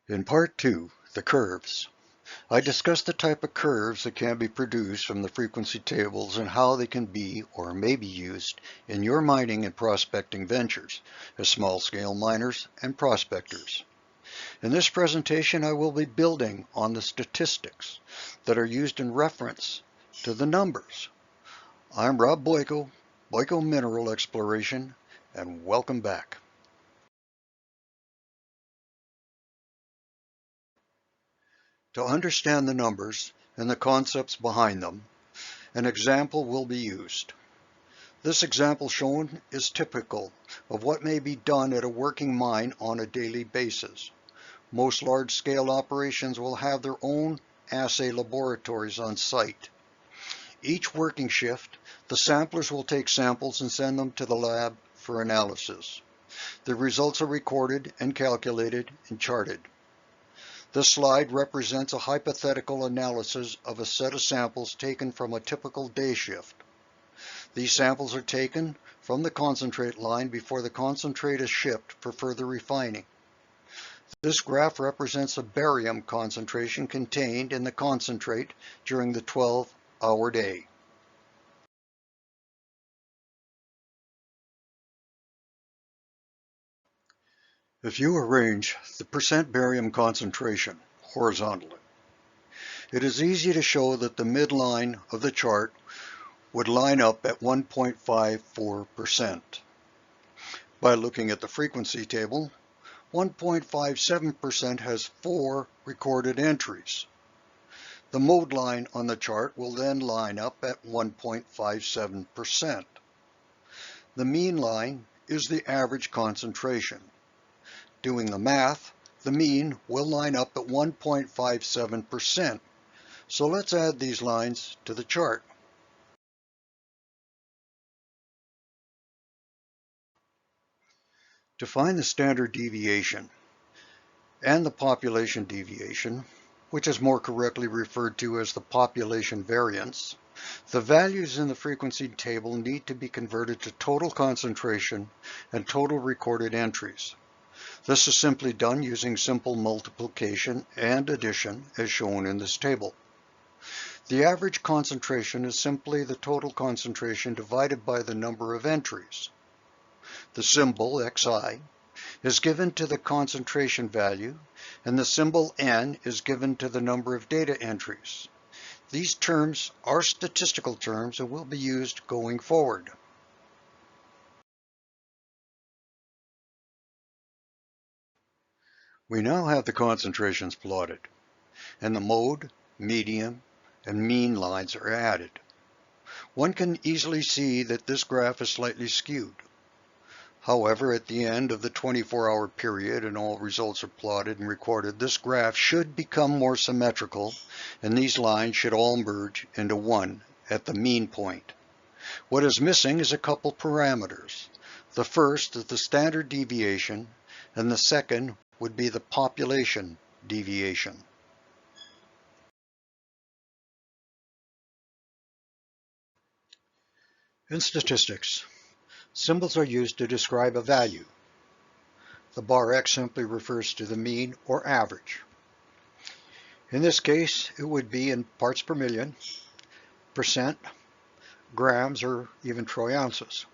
In part 2, the curves, I discussed the type of curves that can be produced from the frequency tables and how they can be or may be used in your mining and prospecting ventures as small-scale miners and prospectors. In this presentation, I will be building on the statistics that are used in reference to the numbers. I'm Rob Boyko, Boyko Mineral Exploration, and welcome back. To understand the numbers and the concepts behind them, an example will be used. This example shown is typical of what may be done at a working mine on a daily basis. Most large-scale operations will have their own assay laboratories on site. Each working shift, the samplers will take samples and send them to the lab for analysis. The results are recorded and calculated and charted. This slide represents a hypothetical analysis of a set of samples taken from a typical day shift. These samples are taken from the concentrate line before the concentrate is shipped for further refining. This graph represents the barium concentration contained in the concentrate during the 12-hour day. If you arrange the percent barium concentration horizontally, it is easy to show that the midline of the chart would line up at 1.54%. By looking at the frequency table, 1.57% has 4 recorded entries. The mode line on the chart will then line up at 1.57%. The mean line is the average concentration. Doing the math, the mean will line up at 1.57%. So let's add these lines to the chart. To find the standard deviation and the population deviation, which is more correctly referred to as the population variance, the values in the frequency table need to be converted to total concentration and total recorded entries. This is simply done using simple multiplication and addition as shown in this table. The average concentration is simply the total concentration divided by the number of entries. The symbol Xi is given to the concentration value, and the symbol N is given to the number of data entries. These terms are statistical terms and will be used going forward. We now have the concentrations plotted, and the mode, median, and mean lines are added. One can easily see that this graph is slightly skewed. However, at the end of the 24-hour period and all results are plotted and recorded, this graph should become more symmetrical, and these lines should all merge into one at the mean point. What is missing is a couple parameters. The first is the standard deviation, and the second would be the population deviation. In statistics, symbols are used to describe a value. The bar X simply refers to the mean or average. In this case, it would be in parts per million, percent, grams, or even troy ounces.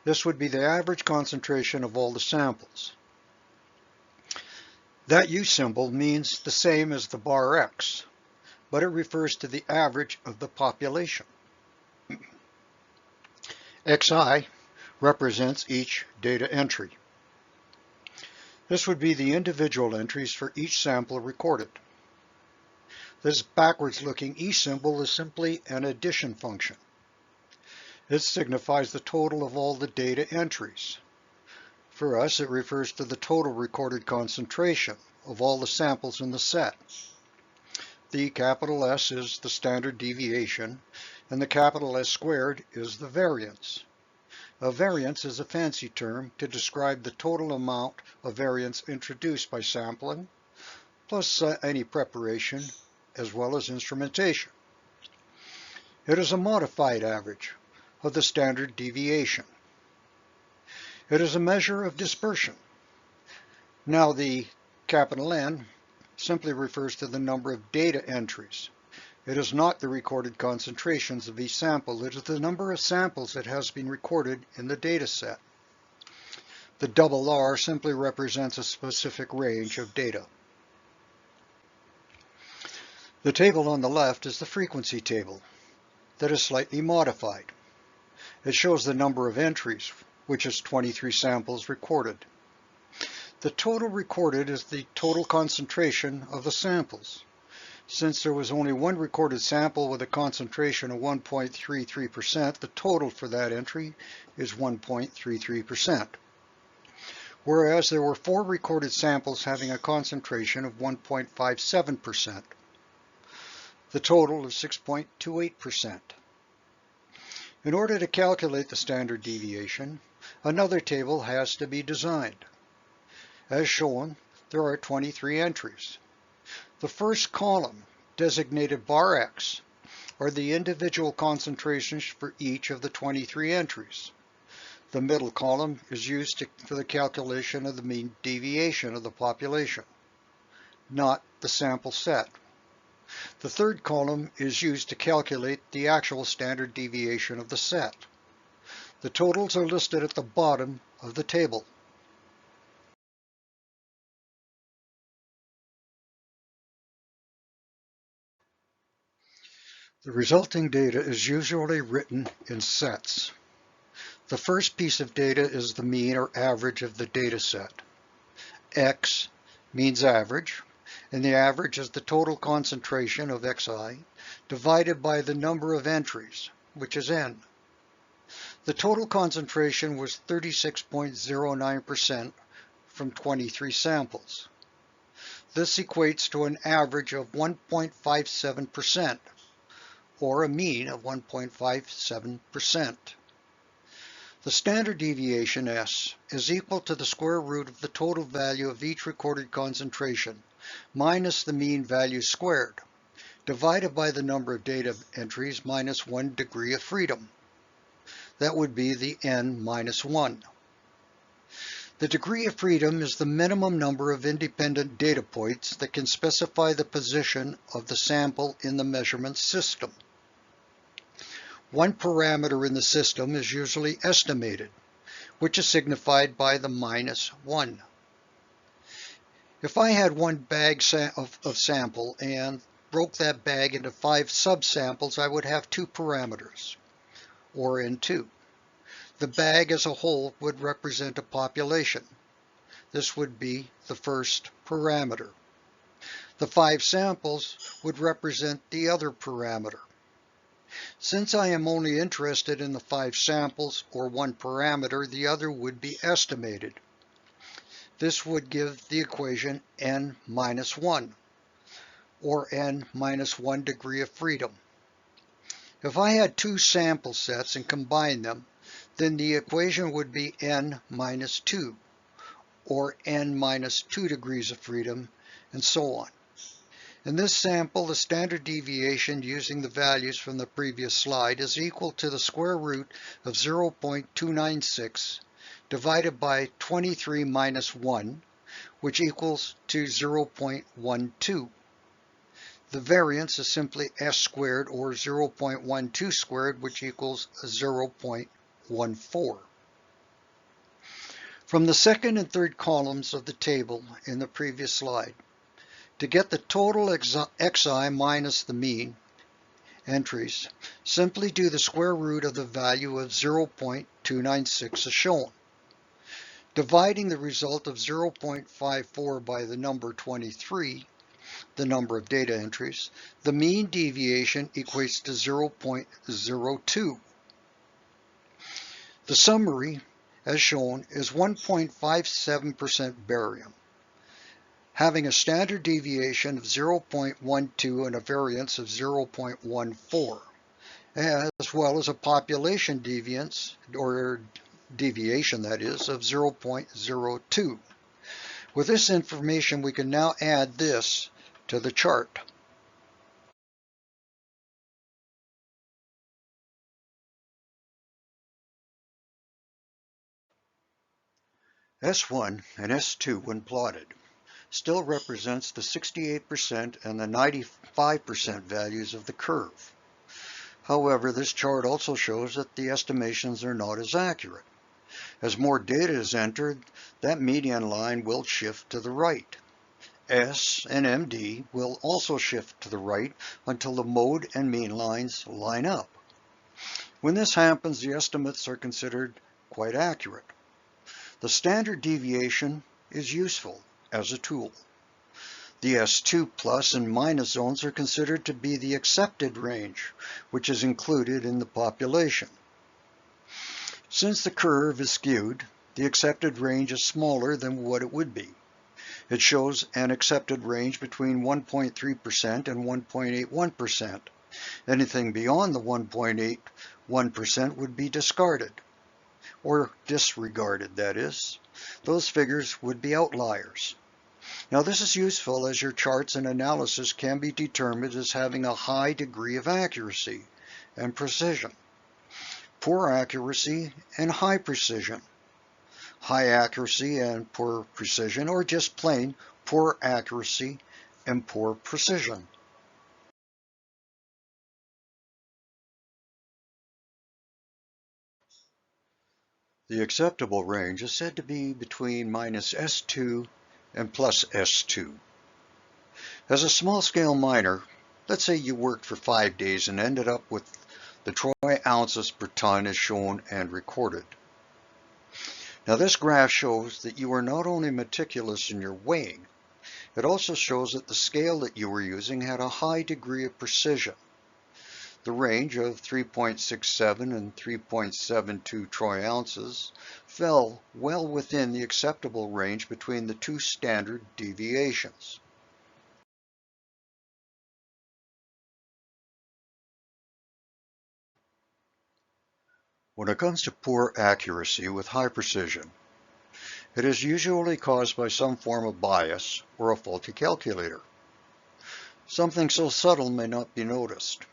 This would be the average concentration of all the samples. That U symbol means the same as the bar X, but it refers to the average of the population. Xi represents each data entry. This would be the individual entries for each sample recorded. This backwards-looking E symbol is simply an addition function. It signifies the total of all the data entries. For us, it refers to the total recorded concentration of all the samples in the set. The capital S is the standard deviation, and the capital S squared is the variance. A variance is a fancy term to describe the total amount of variance introduced by sampling, plus any preparation, as well as instrumentation. It is a modified average of the standard deviation. It is a measure of dispersion. Now, the capital N simply refers to the number of data entries. It is not the recorded concentrations of each sample. It is the number of samples that has been recorded in the data set. The double R simply represents a specific range of data. The table on the left is the frequency table that is slightly modified. It shows the number of entries, which is 23 samples recorded. The total recorded is the total concentration of the samples. Since there was only one recorded sample with a concentration of 1.33%, the total for that entry is 1.33%. Whereas there were 4 recorded samples having a concentration of 1.57%. The total is 6.28%. In order to calculate the standard deviation, another table has to be designed. As shown, there are 23 entries. The first column, designated bar X, are the individual concentrations for each of the 23 entries. The middle column is used for the calculation of the mean deviation of the population, not the sample set. The third column is used to calculate the actual standard deviation of the set. The totals are listed at the bottom of the table. The resulting data is usually written in sets. The first piece of data is the mean or average of the data set. X means average, and the average is the total concentration of Xi divided by the number of entries, which is N. The total concentration was 36.09% from 23 samples. This equates to an average of 1.57%, or a mean of 1.57%. The standard deviation, S, is equal to the square root of the total value of each recorded concentration minus the mean value squared, divided by the number of data entries minus 1 degree of freedom. That would be the N minus 1. The degree of freedom is the minimum number of independent data points that can specify the position of the sample in the measurement system. One parameter in the system is usually estimated, which is signified by the minus 1. If I had one bag of sample and broke that bag into 5 subsamples, I would have 2 parameters, or N2. The bag as a whole would represent a population. This would be the first parameter. The 5 samples would represent the other parameter. Since I am only interested in the 5 samples or 1 parameter, the other would be estimated. This would give the equation N minus 1, or N minus 1 degree of freedom. If I had 2 sample sets and combined them, then the equation would be N minus 2, or N minus 2 degrees of freedom, and so on. In this sample, the standard deviation using the values from the previous slide is equal to the square root of 0.296 divided by 23 minus 1, which equals to 0.12. The variance is simply S squared, or 0.12 squared, which equals 0.14. From the second and third columns of the table in the previous slide, to get the total Xi minus the mean entries, simply do the square root of the value of 0.296 as shown. Dividing the result of 0.54 by the number 23, the number of data entries, the mean deviation equates to 0.02. The summary, as shown, is 1.57% barium, having a standard deviation of 0.12 and a variance of 0.14, as well as a population deviance, or deviation that is, of 0.02. With this information, we can now add this to the chart. S1 and S2, when plotted, still represents the 68% and the 95% values of the curve. However, this chart also shows that the estimations are not as accurate. As more data is entered, that median line will shift to the right. S and MD will also shift to the right until the mode and mean lines line up. When this happens, the estimates are considered quite accurate. The standard deviation is useful as a tool. The S2 plus and minus zones are considered to be the accepted range, which is included in the population. Since the curve is skewed, the accepted range is smaller than what it would be. It shows an accepted range between 1.3% and 1.81%. Anything beyond the 1.81% would be discarded, or disregarded, that is. Those figures would be outliers. Now this is useful as your charts and analysis can be determined as having a high degree of accuracy and precision, poor accuracy and high precision, high accuracy and poor precision, or just plain poor accuracy and poor precision. The acceptable range is said to be between minus S2 and plus S2. As a small-scale miner, let's say you worked for 5 days and ended up with the troy ounces per ton as shown and recorded. Now this graph shows that you are not only meticulous in your weighing, it also shows that the scale that you were using had a high degree of precision. The range of 3.67 and 3.72 troy ounces fell well within the acceptable range between the two standard deviations. When it comes to poor accuracy with high precision, it is usually caused by some form of bias or a faulty calculator. Something so subtle may not be noticed.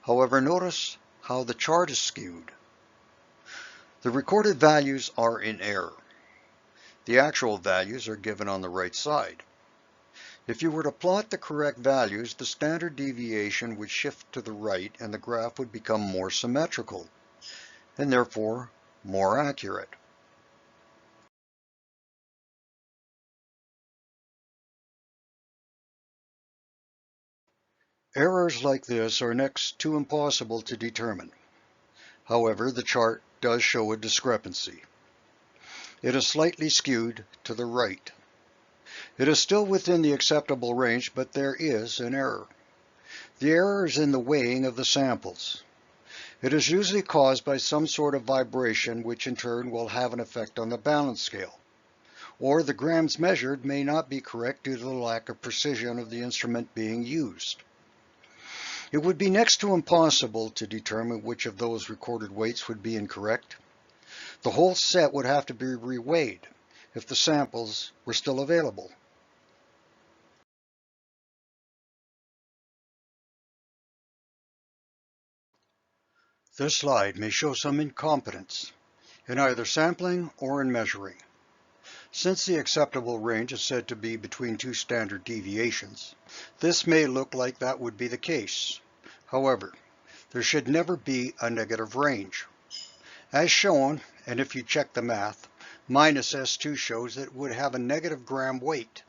However, notice how the chart is skewed. The recorded values are in error. The actual values are given on the right side. If you were to plot the correct values, the standard deviation would shift to the right and the graph would become more symmetrical, and therefore more accurate. Errors like this are next to impossible to determine. However, the chart does show a discrepancy. It is slightly skewed to the right. It is still within the acceptable range, but there is an error. The error is in the weighing of the samples. It is usually caused by some sort of vibration, which in turn will have an effect on the balance scale. Or the grams measured may not be correct due to the lack of precision of the instrument being used. It would be next to impossible to determine which of those recorded weights would be incorrect. The whole set would have to be reweighed if the samples were still available. This slide may show some incompetence in either sampling or in measuring. Since the acceptable range is said to be between two standard deviations, this may look like that would be the case. However, there should never be a negative range. As shown, and if you check the math, minus S2 shows that it would have a negative gram weight.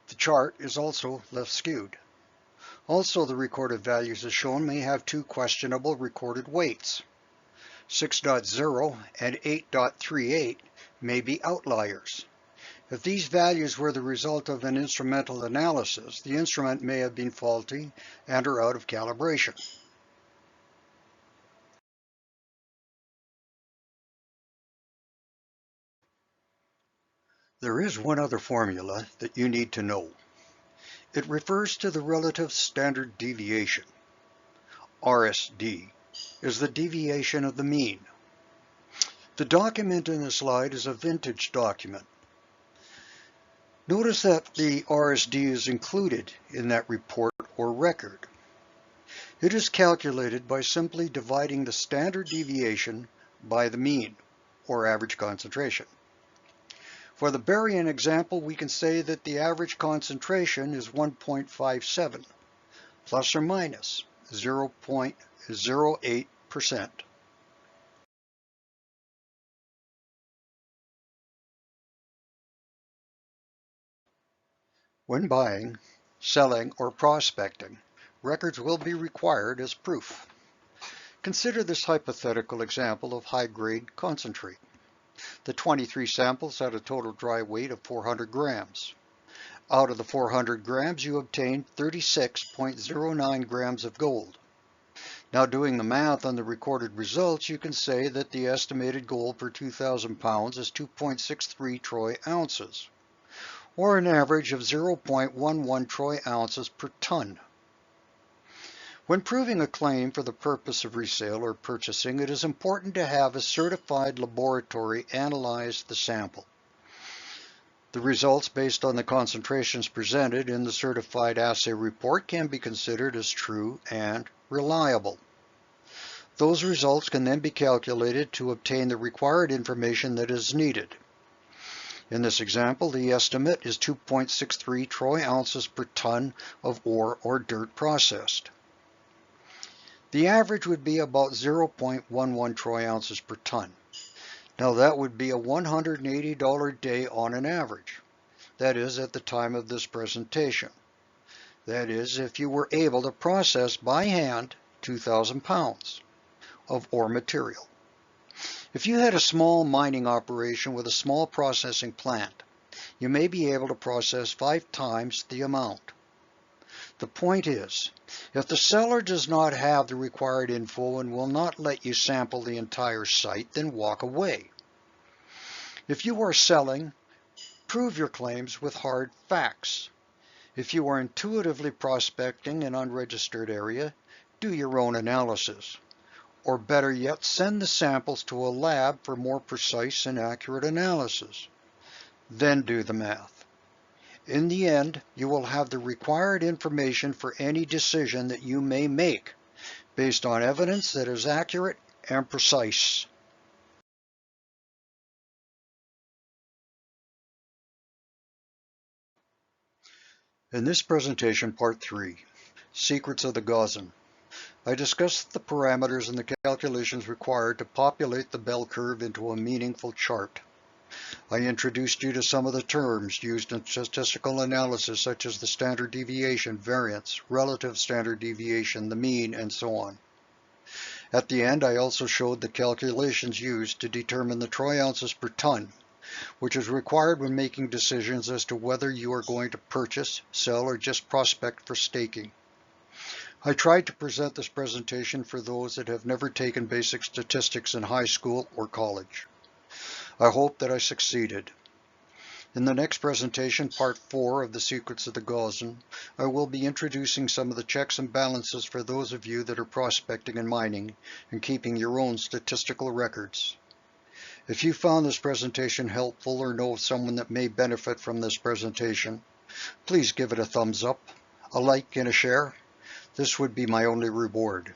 The chart is also left skewed. Also, the recorded values as shown may have two questionable recorded weights. 6.0 and 8.38 may be outliers. If these values were the result of an instrumental analysis, the instrument may have been faulty and or out of calibration. There is one other formula that you need to know. It refers to the relative standard deviation. RSD is the deviation of the mean. The document in the slide is a vintage document. Notice that the RSD is included in that report or record. It is calculated by simply dividing the standard deviation by the mean, or average concentration. For the barium example, we can say that the average concentration is 1.57, plus or minus 0.08%. When buying, selling, or prospecting, records will be required as proof. Consider this hypothetical example of high-grade concentrate. The 23 samples had a total dry weight of 400 grams. Out of the 400 grams, you obtained 36.09 grams of gold. Now, doing the math on the recorded results, you can say that the estimated gold per 2,000 pounds is 2.63 troy ounces, or an average of 0.11 troy ounces per ton. When proving a claim for the purpose of resale or purchasing, it is important to have a certified laboratory analyze the sample. The results based on the concentrations presented in the certified assay report can be considered as true and reliable. Those results can then be calculated to obtain the required information that is needed. In this example, the estimate is 2.63 troy ounces per ton of ore or dirt processed. The average would be about 0.11 troy ounces per ton. Now that would be a $180 day on an average. That is at the time of this presentation. That is if you were able to process by hand 2,000 pounds of ore material. If you had a small mining operation with a small processing plant, you may be able to process 5 times the amount. The point is, if the seller does not have the required info and will not let you sample the entire site, then walk away. If you are selling, prove your claims with hard facts. If you are intuitively prospecting an unregistered area, do your own analysis. Or better yet, send the samples to a lab for more precise and accurate analysis. Then do the math. In the end, you will have the required information for any decision that you may make, based on evidence that is accurate and precise. In this presentation, Part 3, Secrets of the Gaussian, I discussed the parameters and the calculations required to populate the bell curve into a meaningful chart. I introduced you to some of the terms used in statistical analysis, such as the standard deviation, variance, relative standard deviation, the mean, and so on. At the end, I also showed the calculations used to determine the troy ounces per ton, which is required when making decisions as to whether you are going to purchase, sell, or just prospect for staking. I tried to present this presentation for those that have never taken basic statistics in high school or college. I hope that I succeeded. In the next presentation, Part 4 of the Secrets of the Gaussian, I will be introducing some of the checks and balances for those of you that are prospecting and mining and keeping your own statistical records. If you found this presentation helpful or know of someone that may benefit from this presentation, please give it a thumbs up, a like, and a share. This would be my only reward.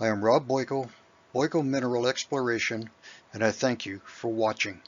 I am Rob Boyko, Boyko Mineral Exploration, and I thank you for watching.